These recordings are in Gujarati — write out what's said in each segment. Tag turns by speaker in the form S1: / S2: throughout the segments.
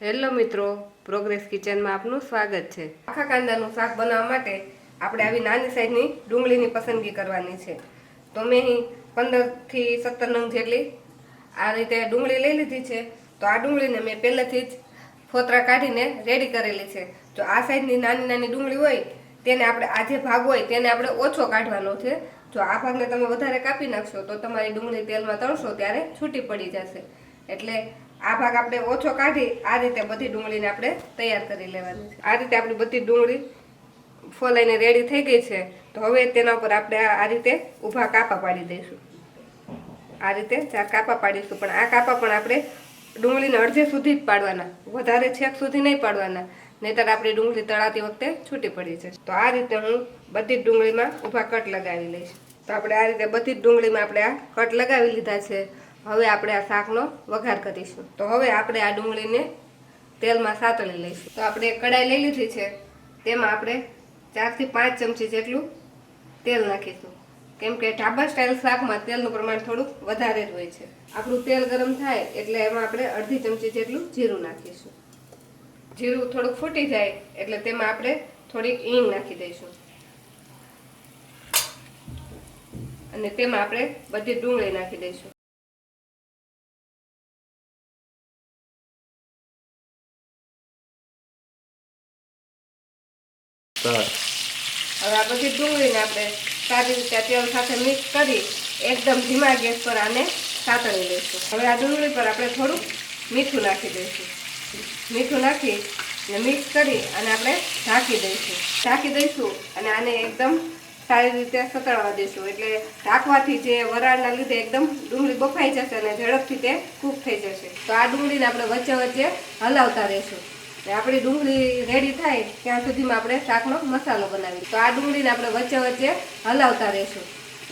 S1: હેલો મિત્રો, પ્રોગ્રેસ કિચનમાં આપનું સ્વાગત છે। આખા કાંદાનું શાક બનાવવા માટે આપણે આવી નાની સાઈઝની ડુંગળીની પસંદગી કરવાની છે। તો મેં અહીં 15 થી 17 નંગ જેટલી આ રીતે ડુંગળી લઈ લીધી છે। તો આ ડુંગળીને મેં પહેલેથી જ ફોતરા કાઢીને રેડી કરેલી છે। જો આ સાઈઝની નાની નાની ડુંગળી હોય તેને આપણે આ જે ભાગ હોય તેને આપણે ઓછો કાઢવાનો છે। જો આ ભાગને તમે વધારે કાપી નાખશો તો તમારી ડુંગળી તેલમાં તળશો ત્યારે છૂટી પડી જશે। એટલે આ ભાગ આપણે ઓછો કાઢી આ રીતે બધી ડુંગળીને આપણે તૈયાર કરી લેવાની છે। આ રીતે આપણી બધી ડુંગળી ફોલાઈને રેડી થઈ ગઈ છે। તો હવે તેના ઉપર આપણે આ રીતે ઊભા કાપા પાડી દઈશું। આ રીતે 4 કાપા પાડીશું, પણ આ કાપા પણ આપણે ડુંગળીને અડધે સુધી જ પાડવાના, વધારે છેક સુધી નહીં પાડવાના, નહીંતર આપણી ડુંગળી તળાતી વખતે છૂટી પડી છે। તો આ રીતે હું બધી ડુંગળીમાં ઊભા કટ લગાવી લઈશ। તો આપણે આ રીતે બધી જ ડુંગળીમાં આપણે આ કટ લગાવી લીધા છે। હવે આપણે આ શાકનો વઘાર કરીશું। તો હવે આપણે આ ડુંગળીને તેલમાં સાતળી લઈશું। તો આપણે કડાઈ લઈ લીધી છે, તેમાં આપણે 4 થી 5 ચમચી જેટલું તેલ નાખીશું, કેમ કે ઢાબા સ્ટાઇલ શાકમાં તેલનું પ્રમાણ થોડુંક વધારે જ હોય છે। આપણું તેલ ગરમ થાય એટલે એમાં આપણે અડધી ચમચી જેટલું જીરું નાખીશું। જીરું થોડુંક ફૂટી જાય એટલે તેમાં આપણે થોડીક હિંગ નાખી દઈશું અને તેમાં આપણે બધી ડુંગળી નાખી દઈશું। હવે આ બધી ડુંગળીને આપણે સારી રીતે તેલ સાથે મિક્સ કરી એકદમ ધીમા ગેસ પર આને સાતળી લઈશું। હવે આ ડુંગળી પર આપણે થોડુંક મીઠું નાખી દઈશું। મીઠું નાખી અને મિક્સ કરી અને આપણે ઢાંકી દઈશું અને આને એકદમ સારી રીતે સતળવા દઈશું। એટલે ઢાંકવાથી જે વરાળના લીધે એકદમ ડુંગળી બફાઈ જશે અને ઝડપથી તે કૂક થઈ જશે। તો આ ડુંગળીને આપણે વચ્ચે વચ્ચે હલાવતા રહીશું। આપણી ડુંગળી રેડી થાય ત્યાં સુધીમાં આપણે શાકનો મસાલો બનાવીશું। તો આ ડુંગળીને આપણે વચ્ચે વચ્ચે હલાવતા રહીશું।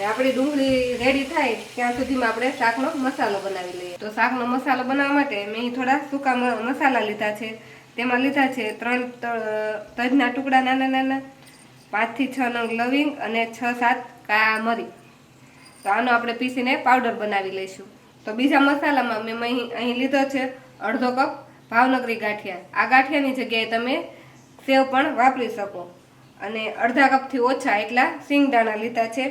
S1: આપણી ડુંગળી રેડી થાય ત્યાં સુધીમાં આપણે શાકનો મસાલો બનાવી લઈએ। તો શાકનો મસાલો બનાવવા માટે મેં થોડા સૂકા મસાલા લીધા છે। તેમાં લીધા છે 3 તજના ટુકડા નાના નાના, 5 થી 6 નંગ લવિંગ અને 6-7 કાળા મરી। તો આનો આપણે પીસીને પાવડર બનાવી લઈશું। તો બીજા મસાલામાં મેં અહીં લીધો છે અડધો કપ ભાવનગરી ગાંઠિયા। આ ગાંઠિયાની જગ્યાએ તમે સેવ પણ વાપરી શકો। અને અડધા કપથી ઓછા એટલા સિંગદાણા લીધા છે,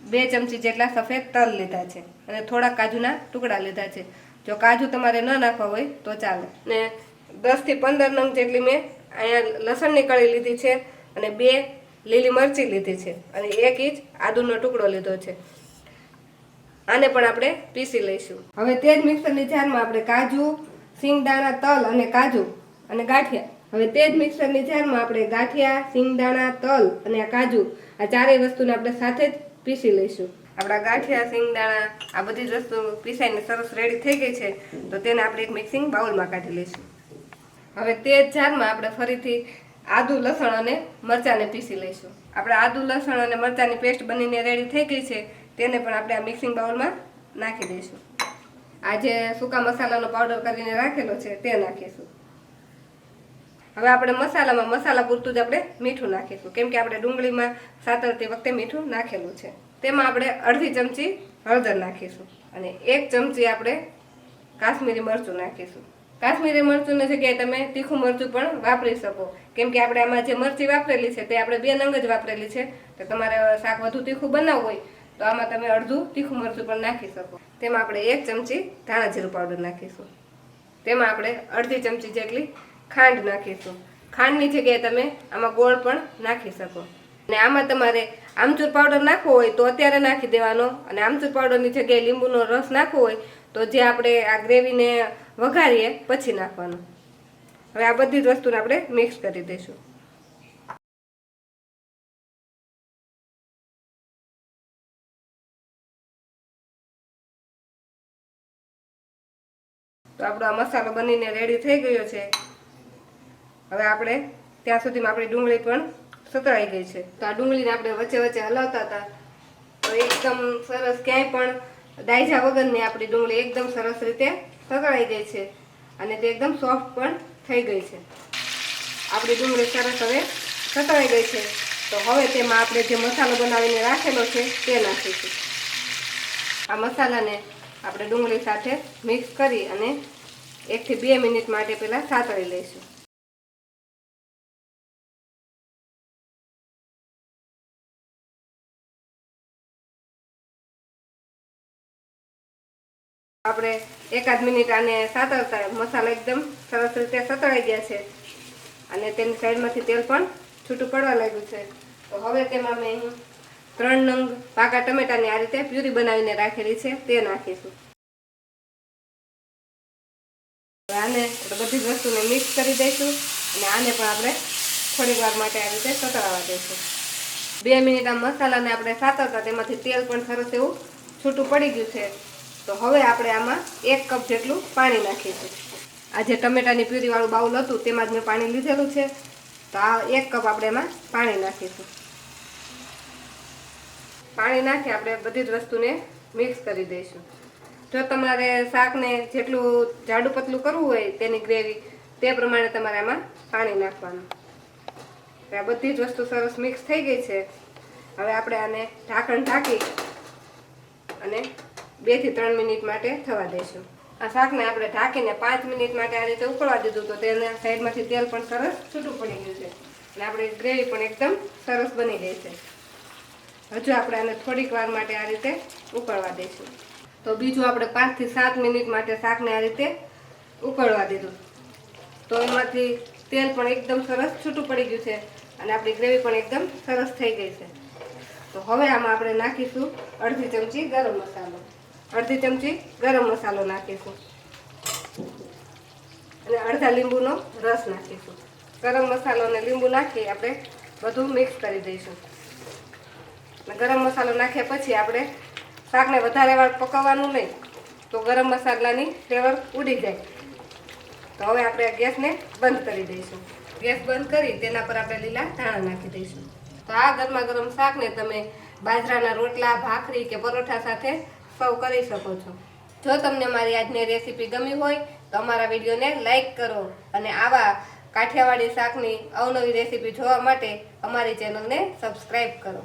S1: 2 ચમચી જેટલા સફેદ તલ લીધા છે અને થોડા કાજુના ટુકડા લીધા છે। જો કાજુ તમારે ન નાખવા હોય તો ચાલે। ને 10 થી 15 નંગ જેટલી મેં અહીંયા લસણની કળી લીધી છે અને 2 લીલી મરચી લીધી છે અને 1 ઇંચ આદુનો ટુકડો લીધો છે। આને પણ આપણે પીસી લઈશું। હવે તે જ મિક્સરની જારમાં આપણે કાજુ, સિંગદાણા, તલ અને કાજુ અને ગાંઠિયા, હવે તે જ મિક્સરની જારમાં આપણે ગાંઠિયા, સિંગદાણા, તલ અને આ કાજુ, આ ચારેય વસ્તુને આપણે સાથે જ પીસી લઈશું। આપણા ગાંઠિયા, સિંગદાણા આ બધી જ વસ્તુ પીસાઈને સરસ રેડી થઈ ગઈ છે। તો તેને આપણે એક મિક્સિંગ બાઉલમાં કાઢી લઈશું। હવે તે જ જારમાં આપણે ફરીથી આદુ, લસણ અને મરચાંને પીસી લઈશું। આપણે આદુ, લસણ અને મરચાંની પેસ્ટ બનીને રેડી થઈ ગઈ છે, તેને પણ આપણે આ મિક્સિંગ બાઉલમાં નાખી દઈશું। આ જે સૂકા મસાલાનો પાવડર કરીને રાખેલો છે તે નાખીશું। હવે આપણે મસાલા પૂરતું જ આપણે મીઠું નાખીશું, કેમ કે આપણે ડુંગળીમાં સાતળતી વખતે મીઠું નાખેલું છે। તેમાં આપણે અડધી ચમચી હળદર નાખીશું અને 1 ચમચી આપણે કાશ્મીરી મરચું નાખીશું। કાશ્મીરી મરચુંની જગ્યાએ તમે તીખું મરચું પણ વાપરી શકો, કેમ કે આપણે આમાં જે મરચી વાપરેલી છે તે આપણે 2 નંગ જ વાપરેલી છે। તો તમારે શાક વધુ તીખું બનાવવું હોય તો આમાં તમે અડધું તીખું મરચું પણ નાખી શકો। તેમાં આપણે 1 ચમચી ધાણા જીરું પાવડર નાખીશું। તેમાં આપણે અડધી ચમચી જેટલી ખાંડ નાખીશું। ખાંડની જગ્યાએ તમે આમાં ગોળ પણ નાખી શકો। અને આમાં તમારે આમચૂર પાવડર નાખવો હોય તો અત્યારે નાખી દેવાનો, અને આમચૂર પાવડરની જગ્યાએ લીંબુનો રસ નાખવો હોય તો જે આપણે આ ગ્રેવીને વઘારીએ પછી નાખવાનો। હવે આ બધી જ વસ્તુને આપણે મિક્સ કરી દઈશું। તો આપણો આ મસાલો બનીને રેડી થઈ ગયો છે। હવે આપણે ત્યાં સુધીમાં આપણી ડુંગળી પણ સતળાઈ ગઈ છે। તો આ ડુંગળીને આપણે વચ્ચે વચ્ચે હલાવતા હતા તો એકદમ સરસ, ક્યાંય પણ દાયજા વગરની આપણી ડુંગળી એકદમ સરસ રીતે સતળાઈ ગઈ છે અને તે એકદમ સોફ્ટ પણ થઈ ગઈ છે। આપણી ડુંગળી સરસ હવે સતળાઈ ગઈ છે। તો હવે તેમાં આપણે જે મસાલો બનાવીને રાખેલો છે તે નાખીશું। આ મસાલાને આપણે ડુંગળી સાથે મિક્સ કરી અને 1 થી 2 મિનિટ માટે પહેલાં સાતળી લઈશું. આપણે 1 મિનિટ આને સાતળતા મસાલા એકદમ સરસ રીતે સતળાઈ ગયા છે અને તેની સાઈડમાંથી તેલ પણ છૂટું પડવા લાગ્યું છે. તો હવે તેમાં મેં 3 નંગ પાકા ટમેટાની આ રીતે પ્યુરી બનાવીને રાખેલી છે તે નાખીશું. આને બધી જ વસ્તુને મિક્સ કરી દઈશું અને આને પણ આપણે થોડીક વાર માટે આ રીતે સતળાવા દઈશું. 2 મિનિટ આ મસાલાને આપણે સાતળતા તેમાંથી તેલ પણ સરસ એવું છૂટું પડી ગયું છે. તો હવે આપણે આમાં 1 કપ જેટલું પાણી નાખીશું. આ જે ટમેટાની પ્યુરીવાળું બાઉલ હતું તેમાં જ મેં પાણી લીધેલું છે. તો આ 1 કપ આપણે એમાં પાણી નાખીશું. પાણી નાખી આપણે બધી જ વસ્તુને મિક્સ કરી દઈશું. જો તમારે શાકને જેટલું જાડું પતલું કરવું હોય તેની ગ્રેવી તે પ્રમાણે તમારે આમાં પાણી નાખવાનું. આ બધી જ વસ્તુ સરસ મિક્સ થઈ ગઈ છે. હવે આપણે આને ઢાંકણ ઢાંકી અને 2 થી 3 મિનિટ માટે થવા દઈશું. આ શાકને આપણે ઢાંકીને 5 મિનિટ માટે આ રીતે ઉકળવા દીધું તો તેના સાઈડમાંથી તેલ પણ સરસ છૂટું પડી ગયું છે અને આપણી ગ્રેવી પણ એકદમ સરસ બની ગઈ છે. હજુ આપણે આને થોડીક વાર માટે આ રીતે ઉકળવા દઈશું. તો બીજું આપણે 5 થી 7 મિનિટ માટે શાકને આ રીતે ઉકળવા દીધું તો એમાંથી તેલ પણ એકદમ સરસ છૂટું પડી ગયું છે અને આપણી ગ્રેવી પણ એકદમ સરસ થઈ ગઈ છે. તો હવે આમાં આપણે નાખીશું અડધી ચમચી ગરમ મસાલો. અડધી ચમચી ગરમ મસાલો નાખીશું અને અડધા લીંબુનો રસ નાખીશું. ગરમ મસાલો અને લીંબુ નાખી આપણે બધું મિક્સ કરી દઈશું. ગરમ મસાલો નાખ્યા પછી આપણે શાકને વધારે વાર પકાવવાનું નહીં તો ગરમ મસાલાની ફ્લેવર ઉડી જાય. તો હવે આપણે ગેસને બંધ કરી દઈશું. ગેસ બંધ કરી તેના પર આપણે લીલા ધાણા નાખી દઈશું. તો આ ગરમા ગરમ શાકને તમે બાજરાના રોટલા, ભાખરી કે પરોઠા સાથે સર્વ કરી શકો છો. જો તમને મારી આજની રેસીપી ગમી હોય તો અમારા વિડીયોને લાઈક કરો અને આવા કાઠિયાવાડી શાકની અવનવી રેસીપી જોવા માટે અમારી ચેનલને સબસ્ક્રાઈબ કરો.